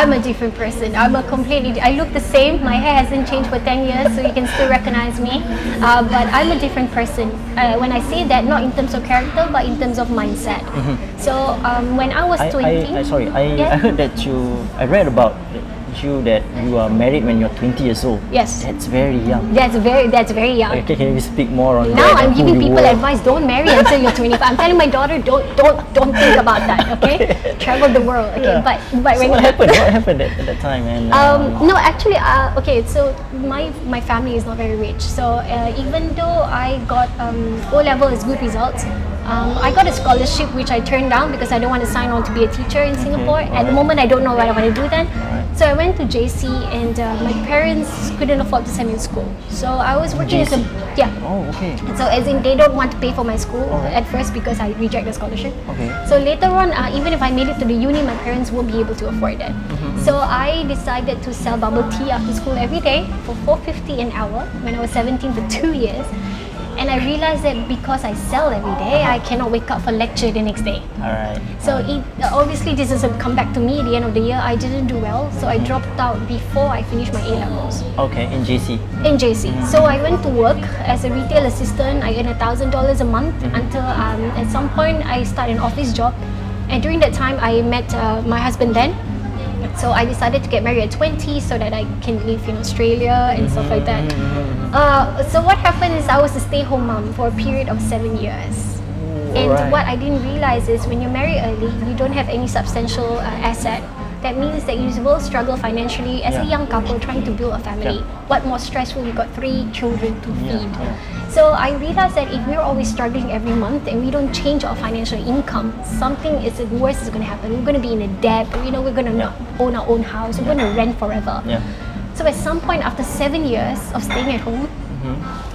I'm a different person. I look the same. My hair hasn't changed for 10 years, so you can still recognize me. But I'm a different person. When I say that, not in terms of character, but in terms of mindset. So when I was 20... I heard that I read about you that you are married when you're 20 years old. Yes. That's very young. That's very young. Okay, can you speak more on that? Now I'm giving people advice, don't marry until you're 25. I'm telling my daughter, don't think about that, okay? Travel the world, okay? Yeah. But so what happened at that time? And no, actually, okay, so my family is not very rich. So even though I got O-level as good results, I got a scholarship which I turned down because I don't want to sign on to be a teacher in Singapore. At the moment, I don't know what I want to do then. So I went to JC, and my parents couldn't afford to send me to school. So I was working as a Oh, okay. So as in they don't want to pay for my school at first because I rejected the scholarship. Okay. So later on, even if I made it to the uni, my parents won't be able to afford it. So I decided to sell bubble tea after school every day for $4.50 an hour when I was 17 for 2 years. And I realized that because I sell every day, I cannot wake up for lecture the next day. Alright. So obviously this has come back to me at the end of the year. I didn't do well, so I dropped out before I finished my A-levels. Okay, in JC? In JC. So I went to work as a retail assistant. I earned $1,000 a month until at some point I started an office job. And during that time, I met my husband then. So I decided to get married at 20 so that I can live in Australia and stuff like that. So what happened is I was a stay-home mom for a period of 7 years. And what I didn't realize is when you marry early, you don't have any substantial asset. That means that you will struggle financially as a young couple trying to build a family. What more stressful, you got 3 children to feed. So I realized that if we're always struggling every month and we don't change our financial income, something worse is going to happen. We're going to be in a debt. We're going to not own our own house. We're going to rent forever. So at some point after 7 years of staying at home,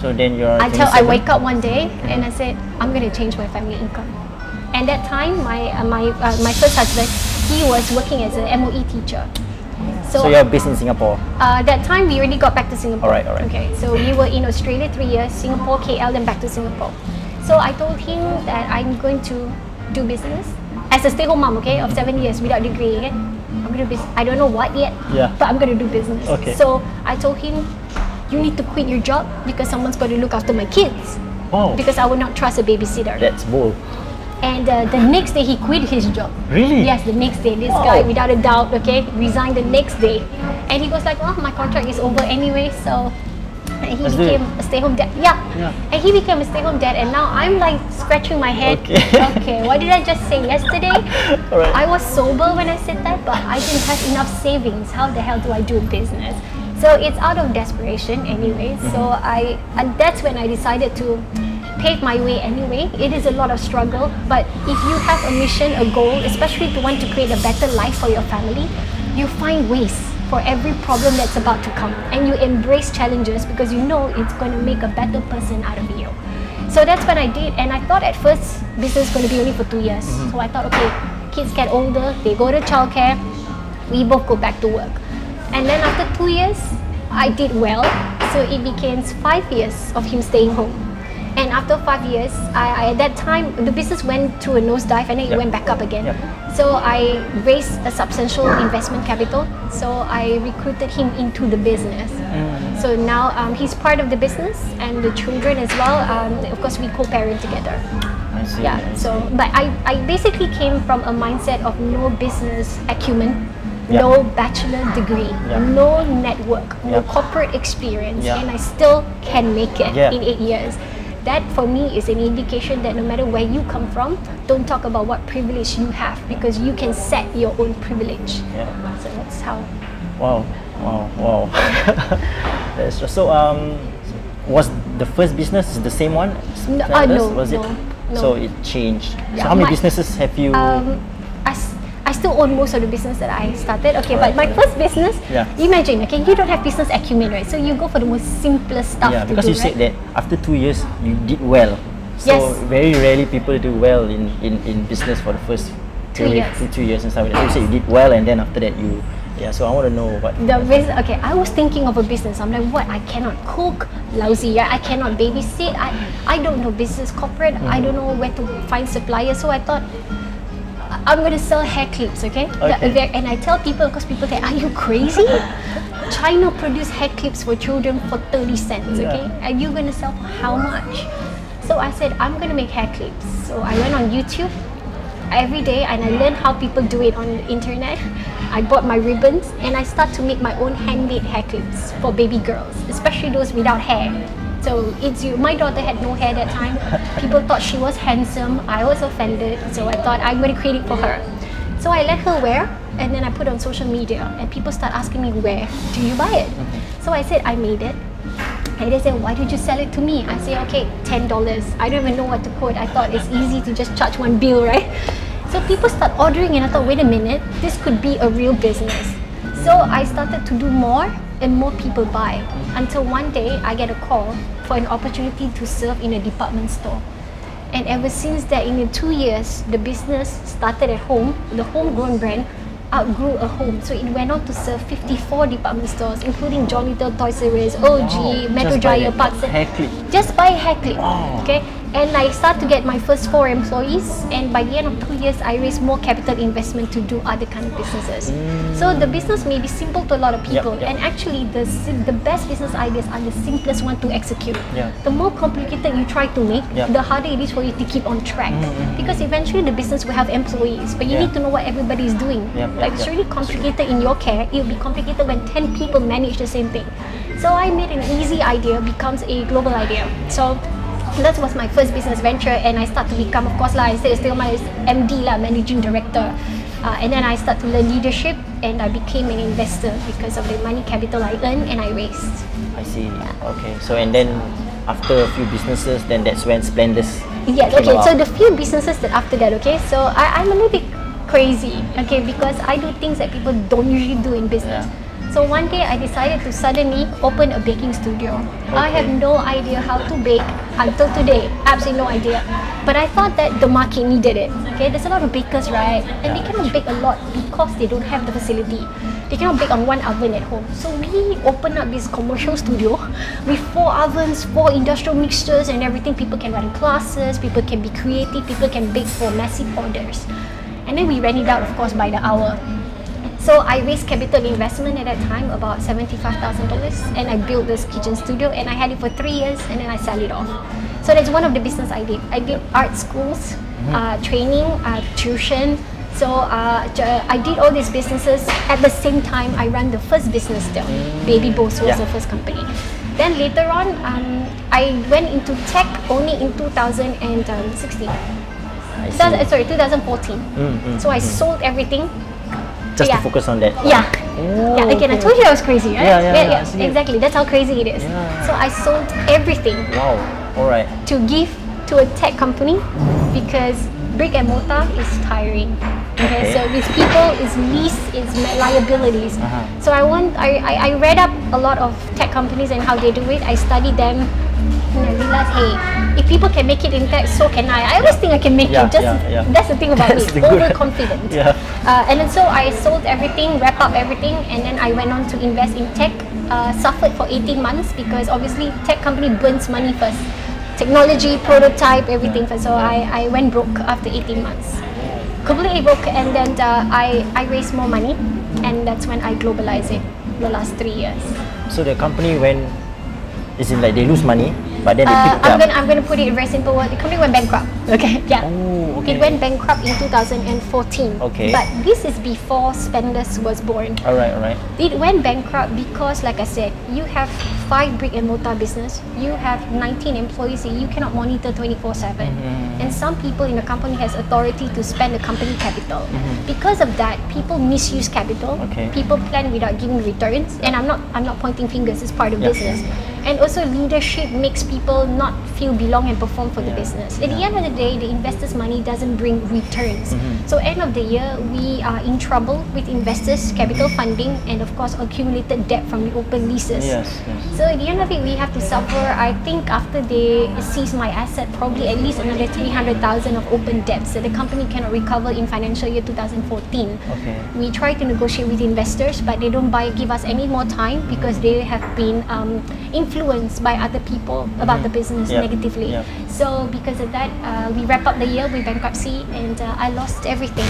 so then you're I wake up one day and I said, I'm going to change my family income. And that time, my first husband, he was working as a MOE teacher. So you're based in Singapore? That time we already got back to Singapore. Alright. Okay, so we were in Australia 3 years, Singapore, KL, then back to Singapore. So I told him that I'm going to do business as a stay-home mom, okay, of 7 years without degree. Okay? I'm going to do business. I don't know what yet, but I'm going to do business. Okay. So I told him, you need to quit your job because someone's got to look after my kids. Because I would not trust a babysitter. That's bold. And the next day he quit his job. Really? Yes, the next day. This guy, without a doubt, resigned the next day. And he was like, oh, my contract is over anyway, so... And he became a stay-home dad. And he became a stay-home dad, and now I'm like scratching my head. Okay, what did I just say yesterday? I was sober when I said that, but I didn't have enough savings. How the hell do I do business? So it's out of desperation anyway. So and that's when I decided to pave my way anyway. It is a lot of struggle, but if you have a mission, a goal, especially to want to create a better life for your family, you find ways for every problem that's about to come, and you embrace challenges because you know it's going to make a better person out of you. So that's what I did, and I thought at first business is going to be only for 2 years. So I thought, okay, kids get older, they go to childcare, we both go back to work. And then after 2 years, I did well, so it became 5 years of him staying home. And after 5 years, at that time, the business went through a nosedive and then it went back up again. So I raised a substantial investment capital. So I recruited him into the business. So now he's part of the business and the children as well. Of course, we co-parent together. I see. So, but I basically came from a mindset of no business acumen, no bachelor degree, no network, no corporate experience, and I still can make it in 8 years. That for me is an indication that no matter where you come from, don't talk about what privilege you have because you can set your own privilege. So that's how. Wow. That's just, so was the first business the same one? No. So it changed. So how many businesses have you? I still own most of the business that I started. Okay, but my first business, imagine, okay, you don't have business acumen, right? So you go for the most simplest stuff to do, because you said that after 2 years, you did well. So very rarely people do well in business for the first 2 years and stuff like that. So you said you did well, and then after that you... so I want to know what... Okay, I was thinking of a business. I'm like, what? I cannot cook, lousy. I cannot babysit. I don't know business, corporate. I don't know where to find suppliers. So I thought, I'm gonna sell hair clips, okay? And I tell people, because people say, are you crazy? China produce hair clips for children for 30 cents, okay? Are you gonna sell for how much? So I said, I'm gonna make hair clips. So I went on YouTube every day and I learned how people do it on the internet. I bought my ribbons and I start to make my own handmade hair clips for baby girls, especially those without hair. So my daughter had no hair that time. People thought she was handsome. I was offended. So I thought I'm going to create it for her. So I let her wear and then I put it on social media and people start asking me, where do you buy it? So I said, I made it. And they said, why did you sell it to me? I say, okay, $10. I don't even know what to quote. I thought it's easy to just charge one bill, right? So people start ordering and I thought, wait a minute, this could be a real business. So I started to do more and more people buy. Until one day I get a call for an opportunity to serve in a department store. And ever since that, in 2 years, the business started at home. The homegrown brand outgrew a home. So it went on to serve 54 department stores, including John Little, Toys R Us, OG, Metro Jaya, Parks. Just buy a hair clip. Okay? And I start to get my first 4 employees, and by the end of 2 years, I raised more capital investment to do other kind of businesses. So the business may be simple to a lot of people, and actually the best business ideas are the simplest one to execute. The more complicated you try to make, the harder it is for you to keep on track. Because eventually the business will have employees, but you need to know what everybody is doing. Like it's really complicated in your care, it will be complicated when 10 people manage the same thing. So I made an easy idea becomes a global idea. So that was my first business venture, and I start to become, of course I still my MD managing director, and then I start to learn leadership, and I became an investor because of the money capital I earned and I raised. I see. Okay, so and then after a few businesses, then that's when Splendless came about. So the few businesses that after that, so I'm a little bit crazy, because I do things that people don't usually do in business. So one day I decided to suddenly open a baking studio. I have no idea how to bake until today, absolutely no idea. But I thought that the market needed it. There's a lot of bakers, right? And they cannot bake a lot because they don't have the facility. They cannot bake on one oven at home. So we opened up this commercial studio with 4 ovens, 4 industrial mixtures and everything. People can run classes, people can be creative, people can bake for massive orders. And then we ran it out, of course, by the hour. So I raised capital investment at that time, about $75,000, and I built this kitchen studio, and I had it for 3 years, and then I sold it off. So that's one of the business I did. I did art schools, training, tuition. So I did all these businesses. At the same time, I ran the first business still. Baby Boss was the first company. Then later on, I went into tech only in 2016. 2014. So I sold everything. Just to focus on that. Again, I told you I was crazy, right? Exactly. That's how crazy it is. So I sold everything. Wow. All right. To give to a tech company because brick and mortar is tiring. So with people, it's lease, it's liabilities. So I read up a lot of tech companies and how they do it. I studied them. And I realized, hey, if people can make it in tech, so can I. I always think I can make it. That's the thing about me, overconfident. And then so I sold everything, wrapped up everything, and then I went on to invest in tech. Suffered for 18 months because obviously tech company burns money first. Technology, prototype, everything first. So I went broke after 18 months. Completely broke, and then I raised more money, and that's when I globalized it the last 3 years. So the company is in like they lose money, but then they pick it up. I'm gonna put it in very simple word. The company went bankrupt. It went bankrupt in 2014. But this is before Splendless was born. Alright. It went bankrupt because, like I said, you have 5 brick and mortar business. You have 19 employees. So you cannot monitor 24/7. And some people in the company has authority to spend the company capital. Because of that, people misuse capital. People plan without giving returns. And I'm not pointing fingers. It's part of business. And also leadership makes people not feel belong and perform for the business. At the end of the day, the investors' money doesn't bring returns. So end of the year, we are in trouble with investors, capital funding, and of course accumulated debt from the open leases. So at the end of it, we have to suffer. I think after they seize my asset, probably at least another 300,000 of open debts that the company cannot recover in financial year 2014. We try to negotiate with investors, but they don't give us any more time because they have been influenced by other people about the business negatively. So because of that, we wrap up the year with bankruptcy, and I lost everything.